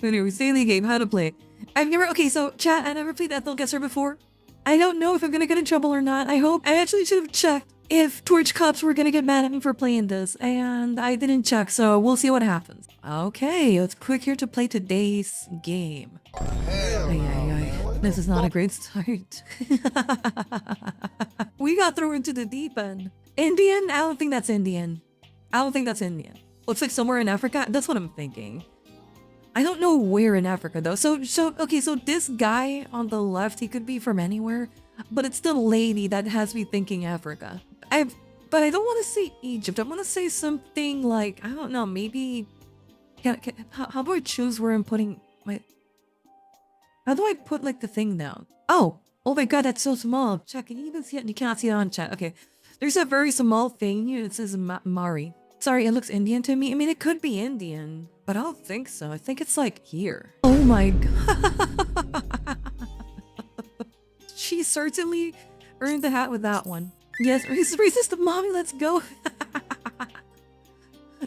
Anyway, daily game, how to play. I've never, okay, so chat, I never played Ethnoguessr before. I don't know if I'm gonna get in trouble or not. I hope. I actually should have checked if Torch Cops were gonna get mad at me for playing this, and I didn't check, so we'll see what happens. Okay, let's click here to play today's game. Ay, ay, ay. This is not a great start. We got thrown into the deep end. Indian? I don't think that's Indian. I don't think that's Indian. Looks like somewhere in Africa. That's what I'm thinking. I don't know where in Africa though. Okay, so this guy on the left, he could be from anywhere, but it's the lady that has me thinking Africa. But I don't want to say Egypt. I want to say something like, I don't know, maybe. How do I choose where I'm putting my? How do I put like the thing down? Oh my God, that's so small. Chat, can you even see it? You can't see it on chat. Okay, there's a very small thing here. It says Mari. Sorry, it looks Indian to me. I mean, it could be Indian, but I don't think so. I think it's like here. Oh my God. She certainly earned the hat with that one. Yes, racist mommy, let's go.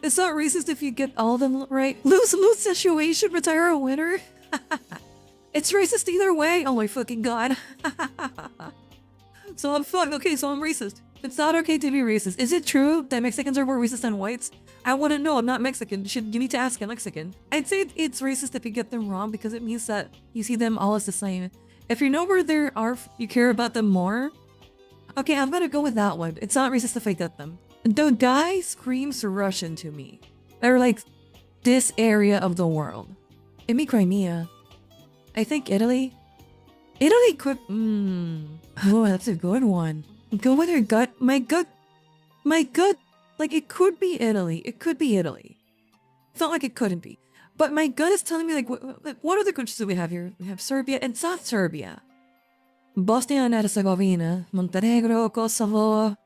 It's not racist if you get all of them right. Lose situation, retire a winner. It's racist either way. Oh my fucking God. So I'm fucked. Okay, so I'm racist. It's not okay to be racist. Is it true that Mexicans are more racist than whites? I wouldn't know. I'm not Mexican. You need to ask a Mexican. I'd say it's racist if you get them wrong because it means that you see them all as the same. If you know where they are, you care about them more. Okay, I'm gonna go with that one. It's not racist if I get them. The guy screams Russian to me. They're like this area of the world. It may Crimea. I think Italy. Italy could. Oh, that's a good one. Go with your gut. My gut. Like it could be Italy. It could be Italy. It's not like it couldn't be. But my gut is telling me like what other countries do we have here? We have Serbia and South Serbia. Bosnia and Herzegovina, Montenegro, Kosovo,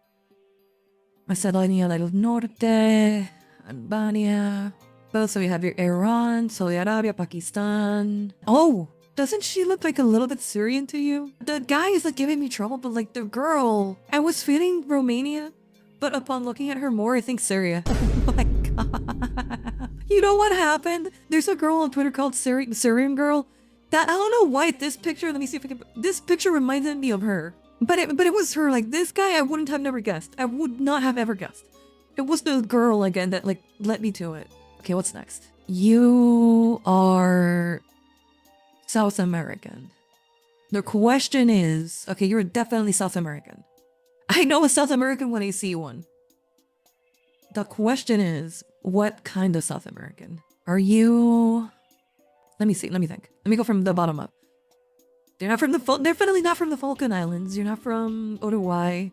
Macedonia del Norte, Albania. So we have your Iran, Saudi Arabia, Pakistan. Oh, doesn't she look like a little bit Syrian to you? The guy is like giving me trouble, but like the girl, I was feeling Romania, but upon looking at her more, I think Syria. Oh my God. You know what happened? There's a girl on Twitter called Syrian girl. That I don't know why this picture, let me see if I can, this picture reminded me of her. But it was her. Like this guy I wouldn't have never guessed. I would not have ever guessed. It was the girl again that like led me to it. Okay, what's next? You are South American. The question is, okay, you're definitely South American. I know a South American when I see one. The question is, what kind of South American? Are you... Let me see, let me think. Let me go from the bottom up. They're not from the definitely not from the Falkland Islands. You're not from Uruguay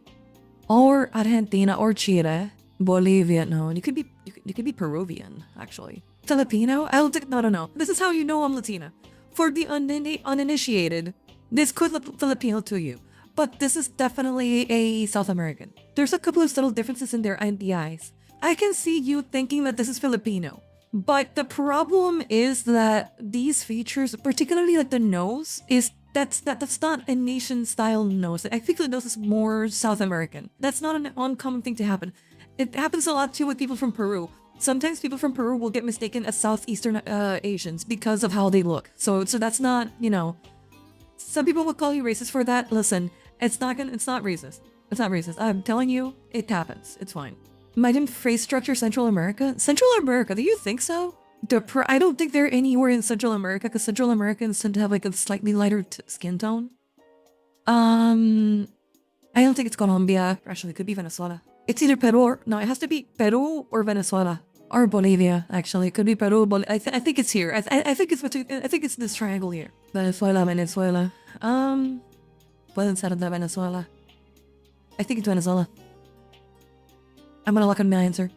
or Argentina or Chile, Bolivia. No, you could be Peruvian actually. Filipino? I don't think no. This is how you know I'm Latina. For the uninitiated, this could look Filipino to you, but this is definitely a South American. There's a couple of subtle differences in their eyes. I can see you thinking that this is Filipino. But the problem is that these features, particularly like the nose, that's not a nation-style nose. I think the nose is more South American. That's not an uncommon thing to happen. It happens a lot too with people from Peru. Sometimes people from Peru will get mistaken as Southeastern Asians because of how they look. So that's not, you know, some people will call you racist for that. Listen, it's not racist. It's not racist. I'm telling you, it happens. It's fine. Imagine phrase structure Central America? Central America, do you think so? I don't think they're anywhere in Central America because Central Americans tend to have like a slightly lighter skin tone. I don't think it's Colombia. Actually, it could be Venezuela. It's either Peru or... No, it has to be Peru or Venezuela. Or Bolivia, actually. It could be Peru, I think it's here. I think it's this triangle here. Venezuela. Pueden ser de Venezuela. I think it's Venezuela. I'm gonna lock on my answer.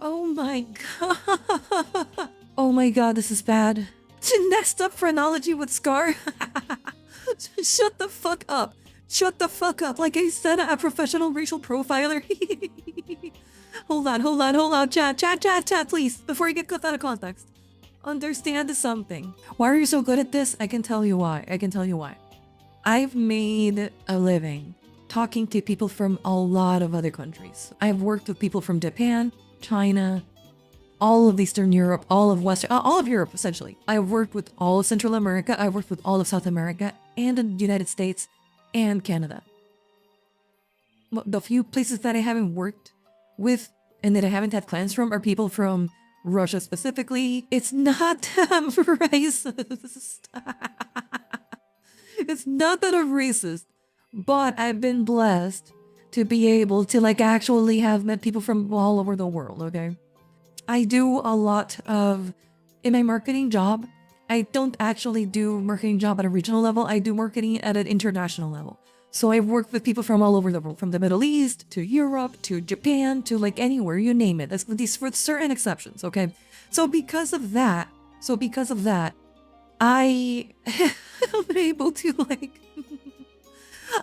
Oh my God. Oh my God, this is bad. Next up, phrenology with Scar. Shut the fuck up. Shut the fuck up. Like I said, a professional racial profiler. Hold on. Chat, please. Before you get cut out of context. Understand something. Why are you so good at this? I can tell you why. I've made a living talking to people from a lot of other countries. I've worked with people from Japan, China, all of Eastern Europe, all of all of Europe, essentially. I've worked with all of Central America. I've worked with all of South America and the United States and Canada. The few places that I haven't worked with and that I haven't had clients from are people from Russia specifically. It's not racist. It's not that I'm racist, but I've been blessed to be able to like actually have met people from all over the world, okay? I do a lot of, in my marketing job, I don't actually do marketing job at a regional level. I do marketing at an international level. So I've worked with people from all over the world, from the Middle East to Europe to Japan to like anywhere, you name it. That's these with certain exceptions, okay? So because of that, I am able to like,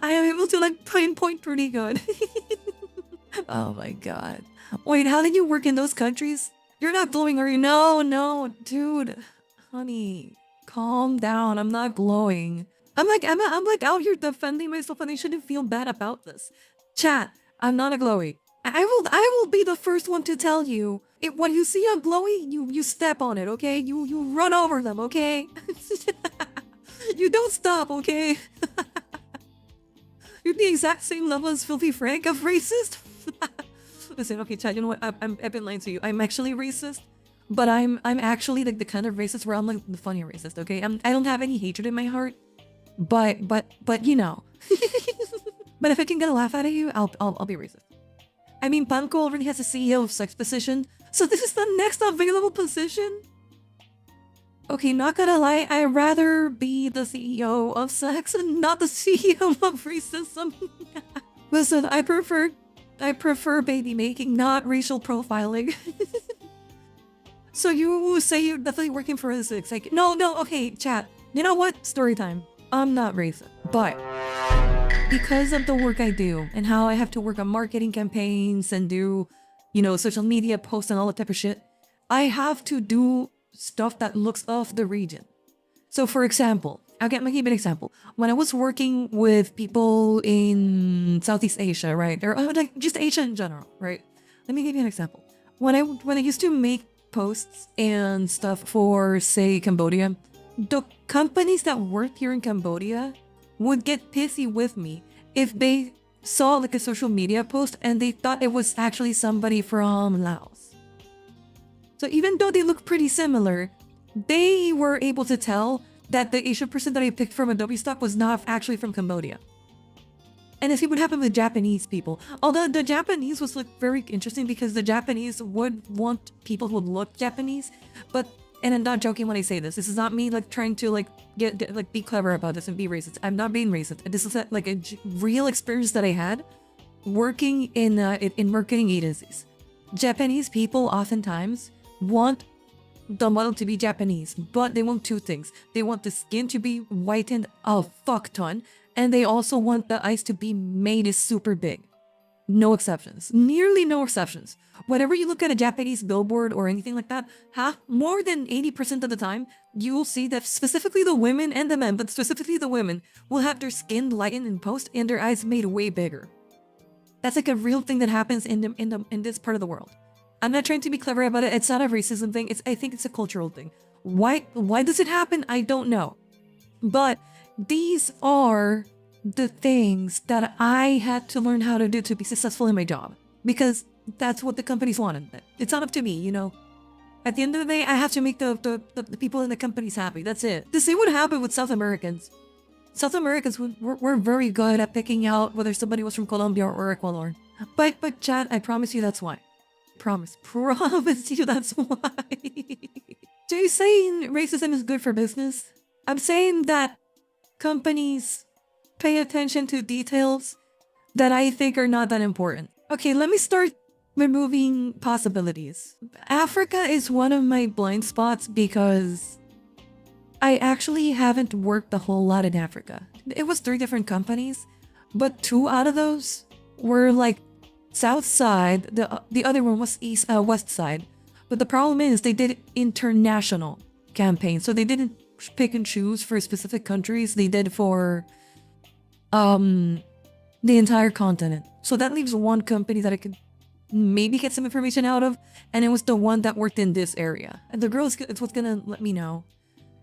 I am able to like pinpoint pretty good. Oh my god. Wait, how did you work in those countries? You're not glowing, are you? No, dude. Honey, calm down. I'm not glowing. I'm like out here defending myself and I shouldn't feel bad about this. Chat, I'm not a glowy. I will be the first one to tell you. When you see a glowy, you step on it, okay? You run over them, okay? You don't stop, okay? You're the exact same level as Filthy Frank of racist. Listen, okay, Chad, you know what? I've been lying to you. I'm actually racist, but I'm actually like the kind of racist where I'm like the funny racist, okay? I don't have any hatred in my heart, but you know. But if I can get a laugh out of you, I'll be racist. I mean, Panko already has a CEO of sex position, so this is the next available position. Okay, not gonna lie, I'd rather be the CEO of sex and not the CEO of racism. Listen, I prefer baby making, not racial profiling. So you say you're definitely working for a sex. Like, no, okay, chat. You know what? Story time. I'm not racist, but because of the work I do and how I have to work on marketing campaigns and do, you know, social media posts and all that type of shit, I have to do stuff that looks off the region. So for example, I'll give you an example. When I was working with people in Southeast Asia, right? Or like just Asia in general, right? Let me give you an example. When I used to make posts and stuff for, say, Cambodia, the companies that worked here in Cambodia would get pissy with me if they saw like a social media post and they thought it was actually somebody from Laos. So even though they look pretty similar, they were able to tell that the Asian person that I picked from Adobe stock was not actually from Cambodia. And the same would happen with Japanese people. Although the Japanese was like very interesting because the Japanese would want people who look Japanese, but, and I'm not joking when I say this. This is not me like trying to like get like be clever about this and be racist. I'm not being racist. This is like a real experience that I had working in marketing agencies. Japanese people oftentimes want the model to be Japanese, but they want two things. They want the skin to be whitened a fuck ton, and they also want the eyes to be made super big. No exceptions. Nearly no exceptions. Whenever you look at a Japanese billboard or anything like that, more than 80% of the time, you will see that specifically the women and the men, but specifically the women, will have their skin lightened in post and their eyes made way bigger. That's like a real thing that happens in this part of the world. I'm not trying to be clever about it. It's not a racism thing. I think it's a cultural thing. Why does it happen? I don't know. But these are the things that I had to learn how to do to be successful in my job. Because that's what the companies wanted. It's not up to me, you know. At the end of the day, I have to make the people in the companies happy. That's it. The same would happen with South Americans. South Americans were very good at picking out whether somebody was from Colombia or Ecuador. But Chad, I promise you that's why. Promise you that's why. So you're saying racism is good for business? I'm saying that companies pay attention to details that I think are not that important. Okay, let me start removing possibilities. Africa is one of my blind spots because I actually haven't worked a whole lot in Africa. It was 3 different companies, but 2 out of those were like South side, the other one was west side. But the problem is they did international campaigns. So they didn't pick and choose for specific countries. They did for the entire continent. So that leaves one company that I could maybe get some information out of, and it was the one that worked in this area. And the girl is what's gonna let me know,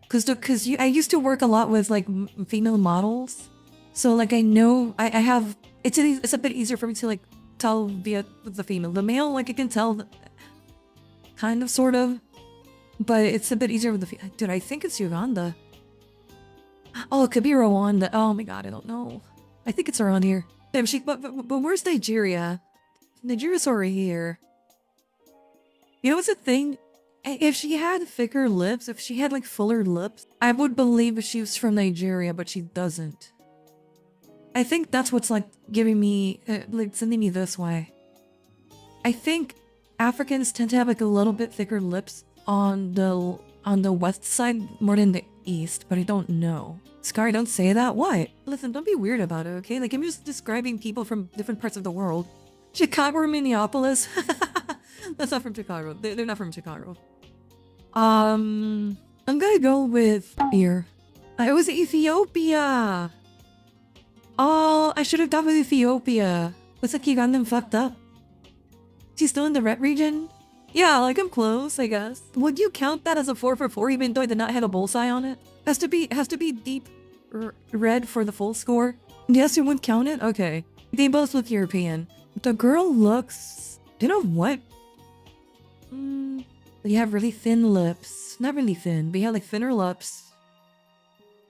because I used to work a lot with like female models, so like I know I have it's a bit easier for me to like tell via the female. The male, like I can tell, kind of sort of, but it's a bit easier with the dude. I think it's Uganda. Oh, it could be Rwanda. Oh my god, I don't know. I think it's around here. Damn, but where's Nigeria? Nigeria's over here. You know what's the thing? If she had thicker lips, if she had like fuller lips, I would believe she was from Nigeria, but she doesn't. I think that's what's like giving me, like sending me this way. I think Africans tend to have like a little bit thicker lips on the west side more than the east, but I don't know. Scar, don't say that. What? Listen, don't be weird about it, okay? Like I'm just describing people from different parts of the world. Chicago or Minneapolis? That's not from Chicago. They're not from Chicago. I'm gonna go with here. It was Ethiopia. Oh, I should have gone with Ethiopia. Looks like Ugandan fucked up. She's still in the red region? Yeah, like I'm close, I guess. Would you count that as a 4 for 4 even though I did not have a bullseye on it? Has to be deep red for the full score. Yes, you would count it? Okay. They both look European. The girl looks... You know what? You have really thin lips. Not really thin, but you have like thinner lips.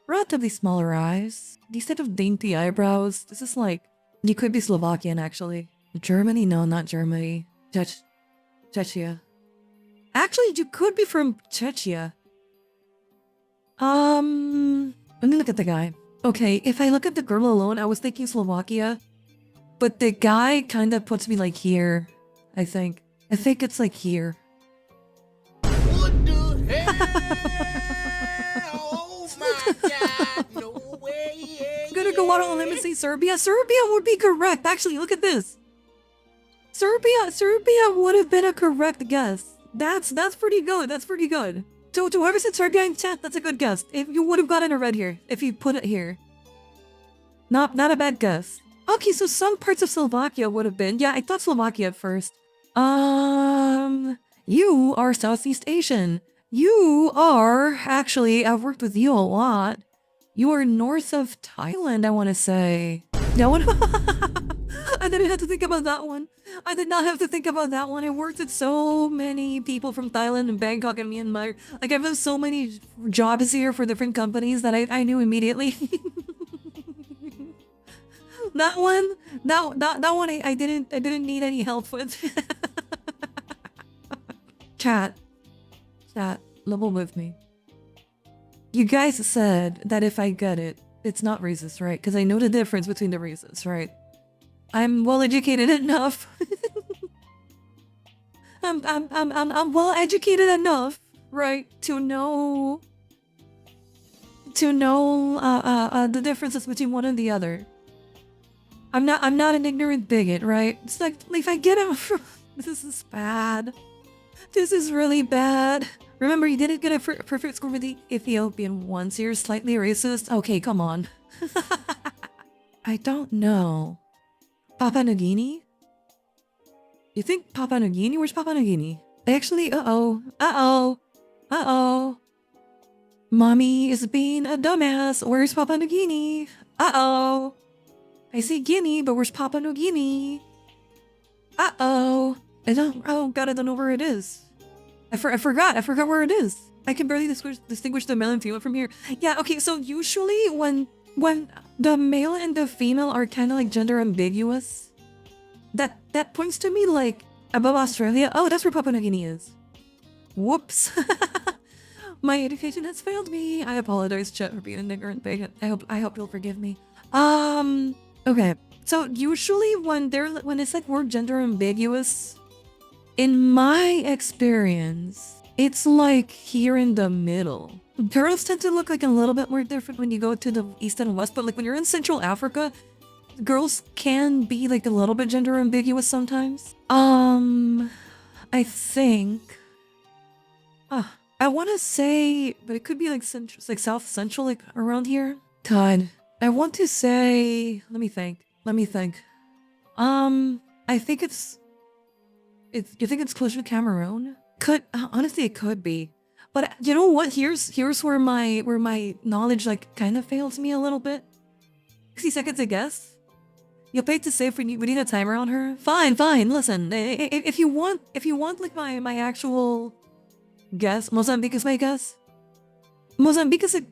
Relatively smaller eyes. These type of dainty eyebrows. This is like... You could be Slovakian, actually. Germany? No, not Germany. Czechia. Actually, you could be from Czechia. Let me look at the guy. Okay, if I look at the girl alone, I was thinking Slovakia. But the guy kind of puts me like here, I think. I think it's like here. What the hell? Oh my god, no way. I'm gonna go out on a limb and say Serbia. Serbia would be correct. Actually, look at this. Serbia would have been a correct guess. That's pretty good. That's pretty good. So to whoever said Serbia in chat, that's a good guess. If you would have gotten it right here, if you put it here. Not a bad guess. Okay, so some parts of Slovakia would have been. Yeah, I thought Slovakia at first. You are Southeast Asian. You are, actually, I've worked with you a lot. You are north of Thailand, I want to say. No one. I didn't have to think about that one. I did not have to think about that one. I worked with so many people from Thailand and Bangkok and Myanmar. Like, I've done so many jobs here for different companies that I knew immediately. That one, I didn't need any help with. Chat, level with me. You guys said that if I get it, it's not racist, right? Because I know the difference between the races, right? I'm well educated enough. I'm well educated enough, right, to know the differences between one and the other. I'm not an ignorant bigot, right? It's like if I get him, this is bad. This is really bad. Remember, you didn't get a perfect score with the Ethiopian one, so you're slightly racist. Okay, come on. I don't know. Papua New Guinea? You think Papua New Guinea? Where's Papua New Guinea? Actually, uh-oh. Mommy is being a dumbass. Where's Papua New Guinea? Uh-oh. I see Guinea, but where's Papua New Guinea? Uh-oh. Oh god, I don't know where it is. I forgot where it is. I can barely distinguish the male and female from here. Yeah, okay, so usually when the male and the female are kind of like gender ambiguous, that points to me like above Australia. Oh, that's where Papua New Guinea is. Whoops. My education has failed me. I apologize, chat, for being an ignorant bigot. I hope you'll forgive me. Okay. So usually when it's like we're gender ambiguous, in my experience, it's like here in the middle. Girls tend to look like a little bit more different when you go to the east and west, but like when you're in Central Africa, girls can be like a little bit gender ambiguous sometimes. I think, I want to say, but it could be like South Central, like around here. God, I want to say, let me think. I think it's You think it's closer to Cameroon? Could honestly, it could be. But you know what? Here's where my knowledge like kind of fails me a little bit. 60 seconds, I guess. You'll pay to save. We need a timer on her. Fine. Listen, if you want like my actual guess, Mozambique is my guess. Mozambique is a.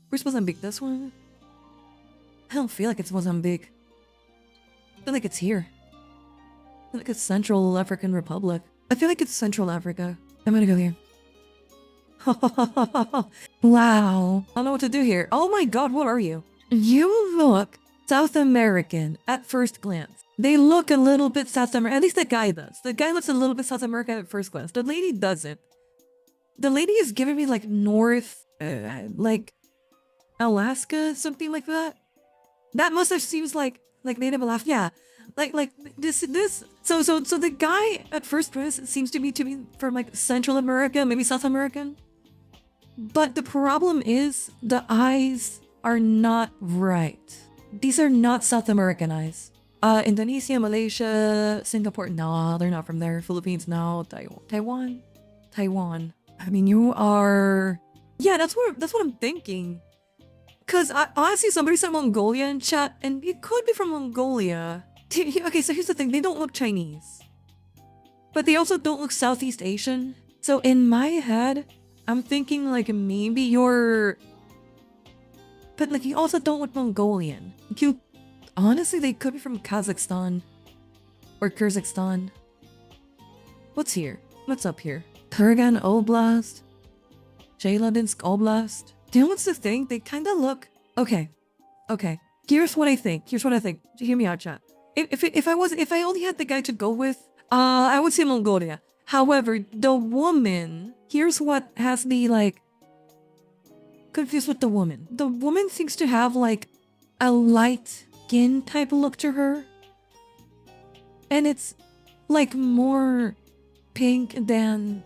Where's Mozambique? This one. I don't feel like it's Mozambique. I feel like it's here. I feel like it's Central African Republic. I feel like it's Central Africa. I'm gonna go here. Wow. I don't know what to do here. Oh my god, what are you? You look South American at first glance. They look a little bit South American. At least the guy does. The guy looks a little bit South American at first glance. The lady doesn't. The lady is giving me like North, like Alaska, something like that. That must have seems like native Alaska. Yeah. Like this. So the guy at first glance seems to be from like Central America, maybe South American. But the problem is the eyes are not right. These are not South American eyes. Indonesia, Malaysia, Singapore, no, they're not from there. Philippines, no. Taiwan. I mean, you are. Yeah, that's what I'm thinking. Cause I see somebody said Mongolia in chat, and it could be from Mongolia. Okay, so here's the thing: they don't look Chinese, but they also don't look Southeast Asian. So in my head, I'm thinking like maybe you're. But like you also don't look Mongolian. Honestly, they could be from Kazakhstan or Kyrgyzstan. What's here? What's up here? Kurgan Oblast, Chelyabinsk Oblast. Do you know what's the thing? They kind of look okay. Here's what I think. Hear me out, chat. If I only had the guy to go with, I would say Mongolia. However, the woman. Here's what has me like confused with the woman. The woman seems to have like a light skin type look to her, and it's like more pink than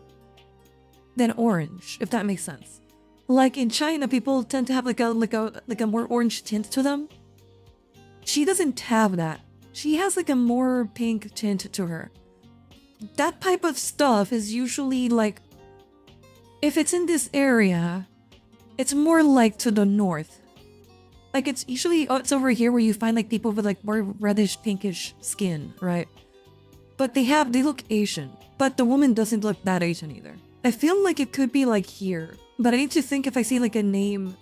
orange, if that makes sense. Like in China, people tend to have like a more orange tint to them. She doesn't have that. She has like a more pink tint to her. That type of stuff is usually like, if it's in this area, it's more like to the north. Like it's usually, it's over here where you find like people with like more reddish pinkish skin, right? But they look Asian. But the woman doesn't look that Asian either. I feel like it could be like here. But I need to think if I see like a name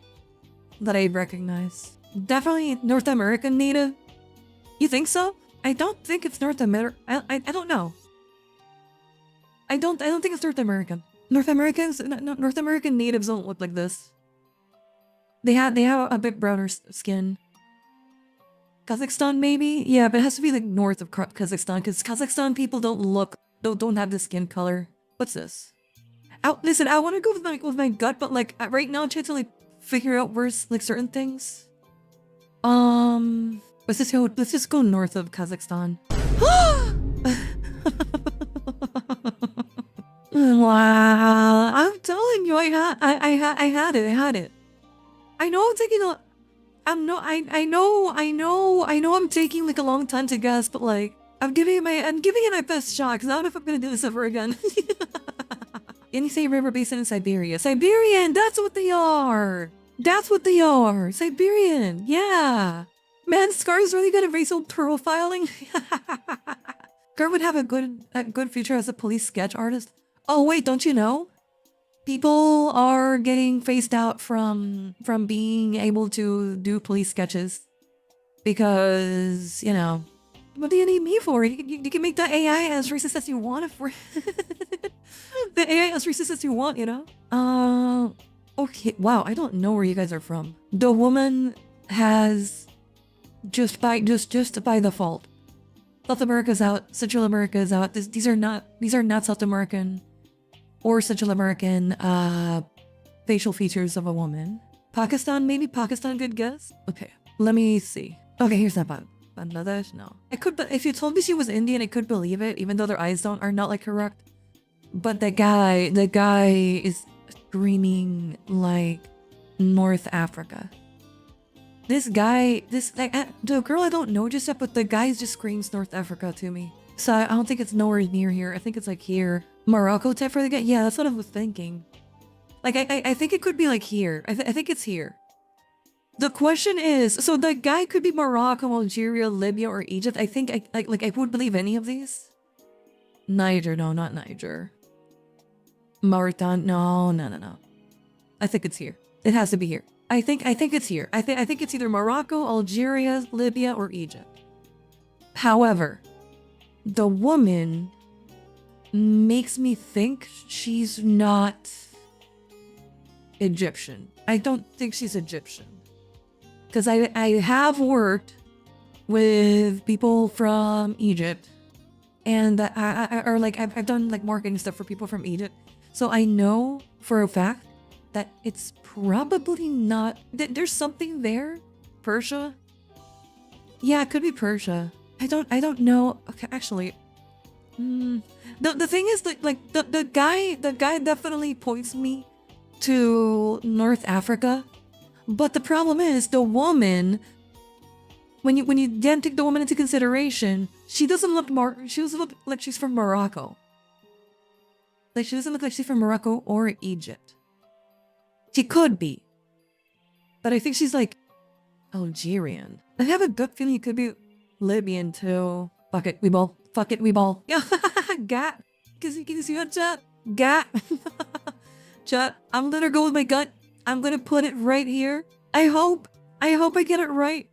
that I recognize. Definitely North American native. You think so? I don't think it's North America. I don't know. I don't think it's North American. North American natives don't look like this. They have a bit browner skin. Kazakhstan maybe? Yeah, but it has to be like north of Kazakhstan, because Kazakhstan people don't have the skin color. What's this? Listen, I want to go with my gut, but like right now I'm trying to like figure out where's like certain things. Let's just go north of Kazakhstan. Wow, I'm telling you, I had it. I know I'm taking a. I know I'm taking like a long time to guess, but like I'm giving it my best shot, because I don't know if I'm gonna do this ever again. Yenisei River Basin in Siberia. Siberian, that's what they are. Siberian, yeah. Man, Scar's really good at racial profiling. Gar would have a good future as a police sketch artist. Oh wait, don't you know? People are getting phased out from being able to do police sketches because, you know, what do you need me for? You can make the AI as racist as you want for the AI as racist as you want, you know? Okay, wow, I don't know where you guys are from. The woman has just by default. South America's out, Central America is out. These are not South American or Central American facial features of a woman. Pakistan, maybe Pakistan, good guess. Okay, let me see. Okay, here's that Bangladesh. No, I could, but if you told me she was Indian, I could believe it, even though their eyes are not like correct. But the guy is screaming like North Africa. The girl I don't know just yet, but the guy just screams North Africa to me. So I don't think it's nowhere near here. I think it's like here. Morocco type for the guy? Yeah, that's what I was thinking. Like, I think it could be like here. I think it's here. The question is, so the guy could be Morocco, Algeria, Libya, or Egypt. I think I would believe any of these. Niger, no, not Niger. Mauritania, no. I think it's here. It has to be here. I think it's here. I think it's either Morocco, Algeria, Libya, or Egypt. However, the woman makes me think she's not Egyptian. I don't think she's Egyptian. Because I have worked with people from Egypt, and I've done like marketing stuff for people from Egypt, so I know for a fact that it's probably not. There's something there, Persia. Yeah, it could be Persia. I don't know. Okay, actually, the thing is that like the guy definitely points me to North Africa. But the problem is the woman, when you then take the woman into consideration, she doesn't look like she's from Morocco. Like she doesn't look like she's from Morocco or Egypt. She could be. But I think she's like Algerian. I have a gut feeling it could be Libyan too. Fuck it, we ball. Fuck it, we ball. Yeah, gat. Can you see that, chat? Gat. Chat, I'm gonna go with my gut. I'm gonna put it right here. I hope I get it right.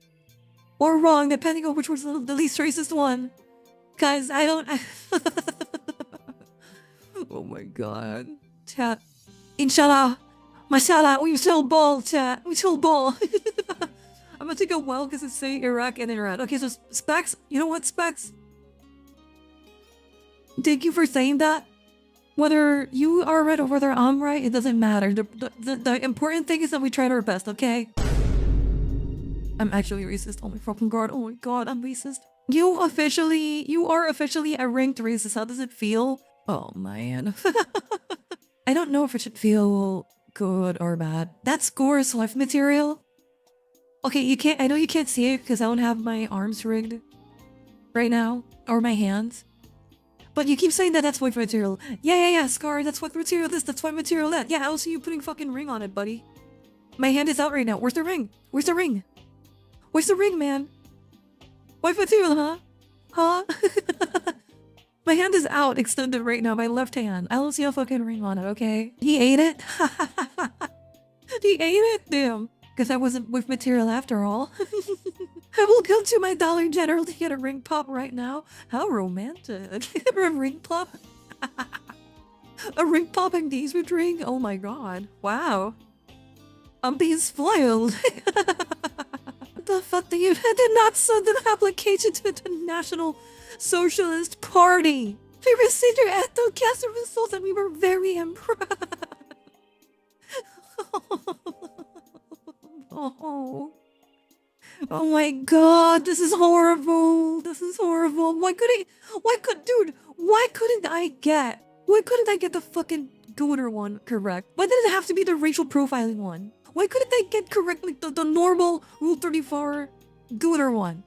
Or wrong, depending on which was the least racist one. Guys, I don't... Oh my god. Chat. Inshallah. Mashallah, we still ball, chat. We still ball. I'm gonna take a while because it's saying Iraq and Iran. Okay, so Specs, you know what, Specs? Thank you for saying that. Whether you are right or whether I'm right, it doesn't matter. The important thing is that we tried our best, okay? I'm actually racist. Oh my fucking god. Oh my god, I'm racist. You are officially a ranked racist. How does it feel? Oh man. I don't know if it should feel good or bad. That scores life material. Okay, I know you can't see it because I don't have my arms rigged right now. Or my hands. But you keep saying that that's white material. Yeah, Scar, that's what material this. That's white material that. Yeah, I'll see you putting fucking ring on it, buddy. My hand is out right now. Where's the ring? Where's the ring? Where's the ring, man? White material, huh? Huh? My hand is out, extended right now, my left hand. I don't see a fucking ring on it, okay? He ate it? He ate it? Damn. Guess I wasn't with material after all. I will go to my Dollar General to get a ring pop right now. How romantic. A ring pop? A ring pop engagement ring? Oh my god. Wow. I'm being spoiled. The fuck did you did not send an application to the National Socialist Party. We received your Ethnoguessr results and we were very impressed. Oh. Oh my god, this is horrible. This is horrible. Why couldn't I get the fucking gooner one correct? Why did it have to be the racial profiling one? Why couldn't I get correct like the normal Rule 34 gooner one?